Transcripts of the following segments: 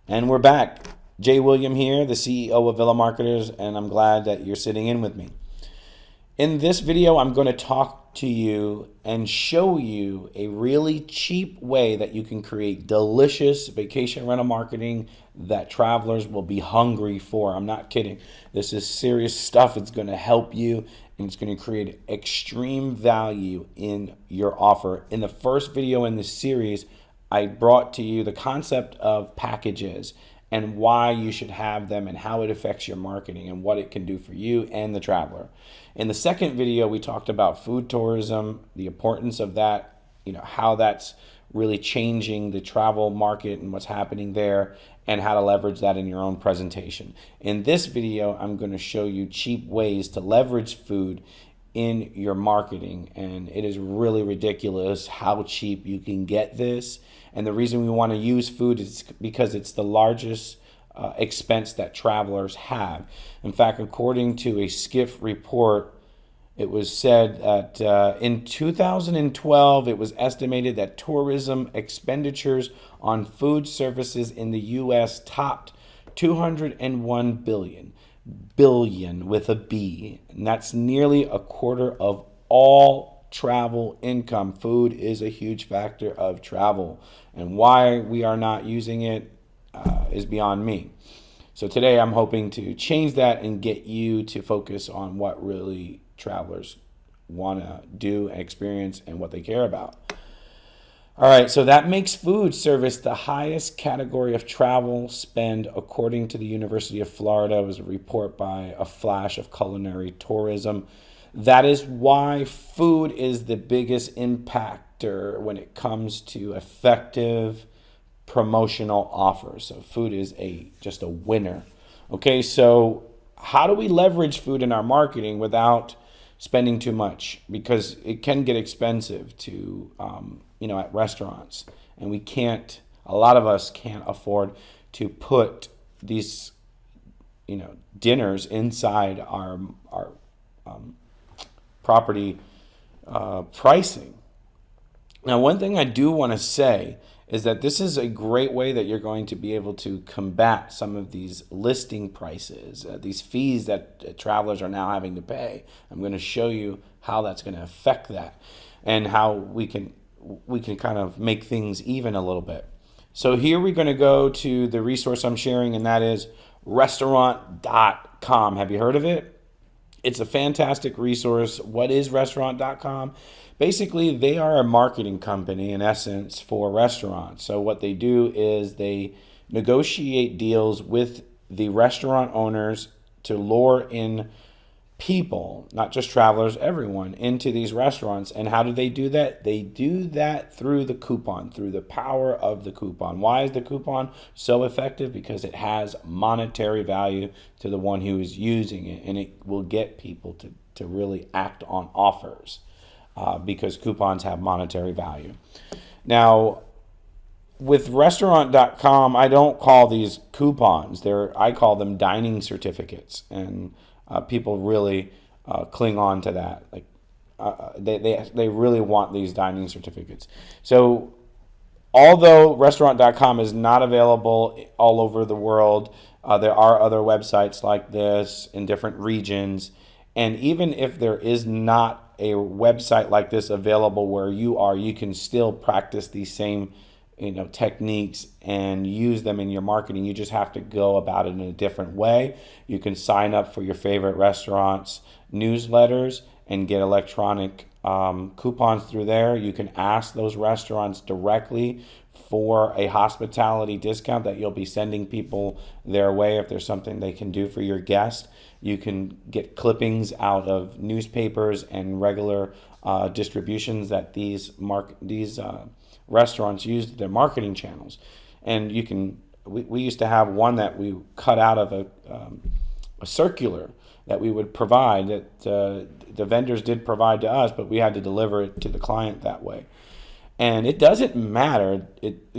And we're back. Jay William here, the CEO of Villa Marketers, and I'm glad that you're sitting in with me. In this video, I'm going to talk to you and show you a really cheap way that you can create delicious vacation rental marketing that travelers will be hungry for. I'm not kidding. This is serious stuff. It's going to help you and it's going to create extreme value in your offer. In the first video in this series, I brought to you the concept of packages and why you should have them and how it affects your marketing and what it can do for you and the traveler. In the second video, we talked about food tourism, the importance of that, how that's really changing the travel market and what's happening there, and how to leverage that in your own presentation. In this video, I'm going to show you cheap ways to leverage food in your marketing, and it is really ridiculous how cheap you can get this. And the reason we want to use food is because it's the largest expense that travelers have. In fact, according to a Skiff report, it was said that in 2012, it was estimated that tourism expenditures on food services in the U.S. topped 201 billion with a B, and that's nearly a quarter of all travel income. Food is a huge factor of travel, and why we are not using it is beyond me. So today I'm hoping to change that and get you to focus on what really travelers want to do and experience and what they care about. All right, so that makes food service the highest category of travel spend according to the University of Florida. It was a report by A Flash of Culinary Tourism. That is why food is the biggest impactor when it comes to effective promotional offers. So food is just a winner. Okay, so how do we leverage food in our marketing without spending too much? Because it can get expensive to at restaurants, and a lot of us can't afford to put these dinners inside our property pricing. Now, one thing I do want to say is that this is a great way that you're going to be able to combat some of these listing prices, these fees that travelers are now having to pay. I'm going to show you how that's going to affect that and how we can kind of make things even a little bit. So here we're going to go to the resource I'm sharing, and that is restaurant.com. Have you heard of it? It's a fantastic resource. What is restaurant.com? Basically, they are a marketing company, in essence, for restaurants. So what they do is they negotiate deals with the restaurant owners to lure in people, not just travelers, everyone, into these restaurants. And how do they do that? They do that through the coupon, through the power of the coupon. Why is the coupon so effective? Because it has monetary value to the one who is using it, and it will get people to really act on offers. Because coupons have monetary value. Now, with restaurant.com, I don't call these coupons. I call them dining certificates, and people really cling on to that. Like they really want these dining certificates. So, although restaurant.com is not available all over the world, there are other websites like this in different regions. And even if there is not a website like this available where you are, you can still practice these same techniques and use them in your marketing. You just have to go about it in a different way. You can sign up for your favorite restaurants' newsletters and get electronic coupons through there. You can ask those restaurants directly for a hospitality discount that you'll be sending people their way if there's something they can do for your guest. You can get clippings out of newspapers and regular distributions that these restaurants use their marketing channels. And we used to have one that we cut out of a circular that we would provide, that the vendors did provide to us, but we had to deliver it to the client that way. And it doesn't matter.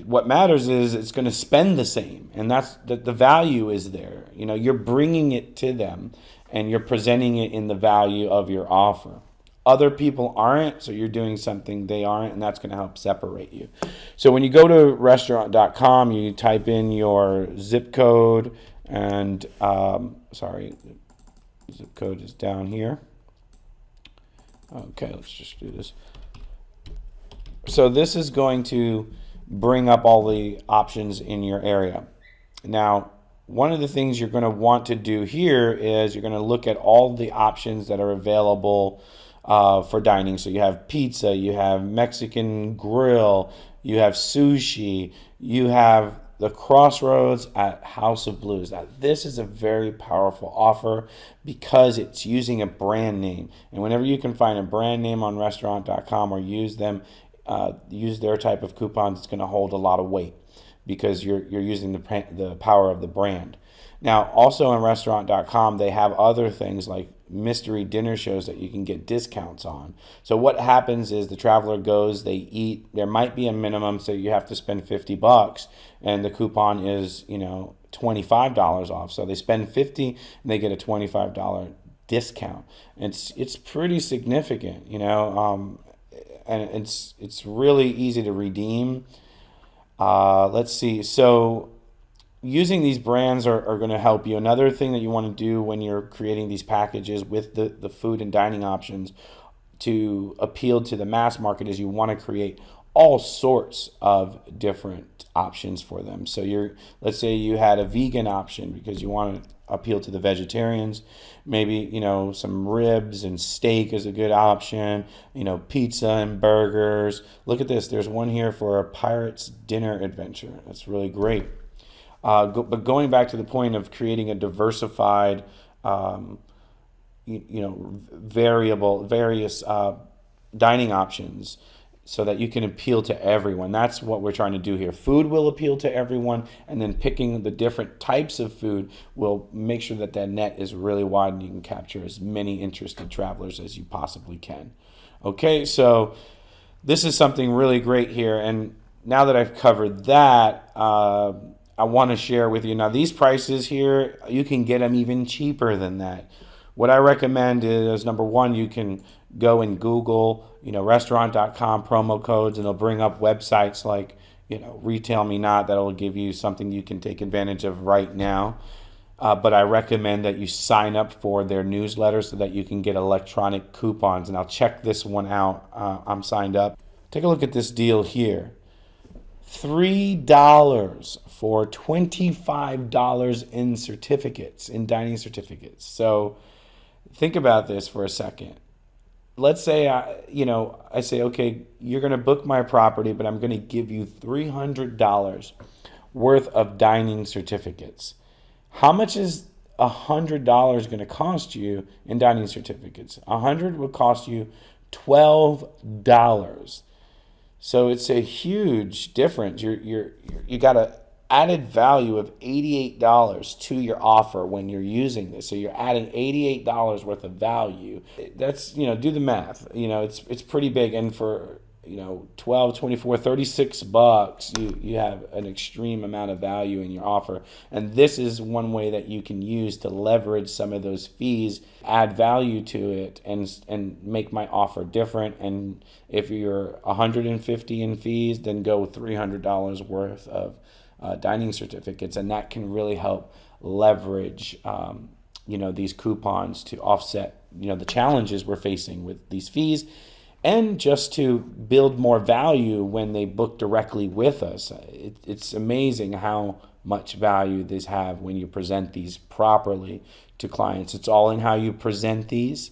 What matters is it's going to spend the same, and that's the value is there. You're bringing it to them, and you're presenting it in the value of your offer. other people aren't, so you're doing something they aren't, and that's going to help separate you. So when you go to restaurant.com, you type in your zip code, and sorry, zip code is down here. Okay, let's just do this. So this is going to bring up all the options in your area. Now, one of the things you're going to want to do here is you're going to look at all the options that are available for dining. So you have pizza, you have Mexican grill, you have sushi, you have the Crossroads at House of Blues. Now, this is a very powerful offer because it's using a brand name. And whenever you can find a brand name on restaurant.com or use their type of coupons, it's going to hold a lot of weight because you're using the power of the brand. Now, also on restaurant.com, they have other things like mystery dinner shows that you can get discounts on. So what happens is the traveler goes, they eat, there might be a minimum, so you have to spend $50, and the coupon is, $25 off. So they spend $50 and they get a $25 discount. It's pretty significant, and it's really easy to redeem. Let's see. So using these brands are going to help you. Another thing that you want to do when you're creating these packages with the food and dining options to appeal to the mass market is you want to create all sorts of different options for them. So let's say you had a vegan option because you want to appeal to the vegetarians. Maybe, some ribs and steak is a good option, pizza and burgers. Look at this. There's one here for a pirate's dinner adventure. That's really great. But going back to the point of creating a diversified, various dining options so that you can appeal to everyone. That's what we're trying to do here. Food will appeal to everyone, and then picking the different types of food will make sure that net is really wide and you can capture as many interested travelers as you possibly can. Okay, so this is something really great here. And now that I've covered that, I want to share with you. Now, these prices here, you can get them even cheaper than that. What I recommend is, number one, you can go and Google, restaurant.com promo codes, and it'll bring up websites like, Retail Me Not, that'll give you something you can take advantage of right now. But I recommend that you sign up for their newsletter so that you can get electronic coupons. And I'll check this one out. I'm signed up. Take a look at this deal here. $3 for $25 in certificates, in dining certificates. So think about this for a second. Let's say I say, okay, you're going to book my property, but I'm going to give you $300 worth of dining certificates. How much is $100 going to cost you in dining certificates? $100 would cost you $12. So it's a huge difference. You got an added value of $88 to your offer when you're using this. So you're adding $88 worth of value. That's, do the math. It's pretty big. And for, 12, 24, 36 bucks, you have an extreme amount of value in your offer. And this is one way that you can use to leverage some of those fees, add value to it, and make my offer different. And if you're $150 in fees, then go $300 worth of dining certificates, and that can really help leverage these coupons to offset the challenges we're facing with these fees, and just to build more value when they book directly with us. It's amazing how much value these have when you present these properly to clients. It's all in how you present these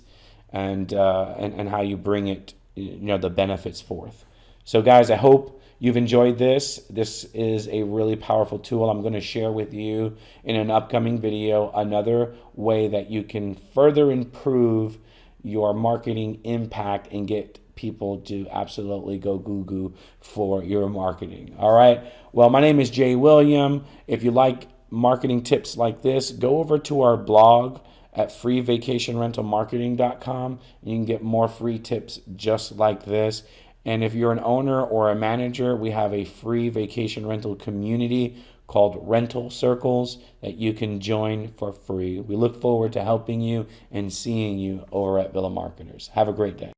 and how you bring it, the benefits forth. So guys, I hope you've enjoyed this. This is a really powerful tool. I'm going to share with you in an upcoming video another way that you can further improve your marketing impact and get people to absolutely go goo-goo for your marketing. All right. Well, my name is Jay William. If you like marketing tips like this, go over to our blog at freevacationrentalmarketing.com. You can get more free tips just like this. And if you're an owner or a manager, we have a free vacation rental community called Rental Circles that you can join for free. We look forward to helping you and seeing you over at Villa Marketers. Have a great day.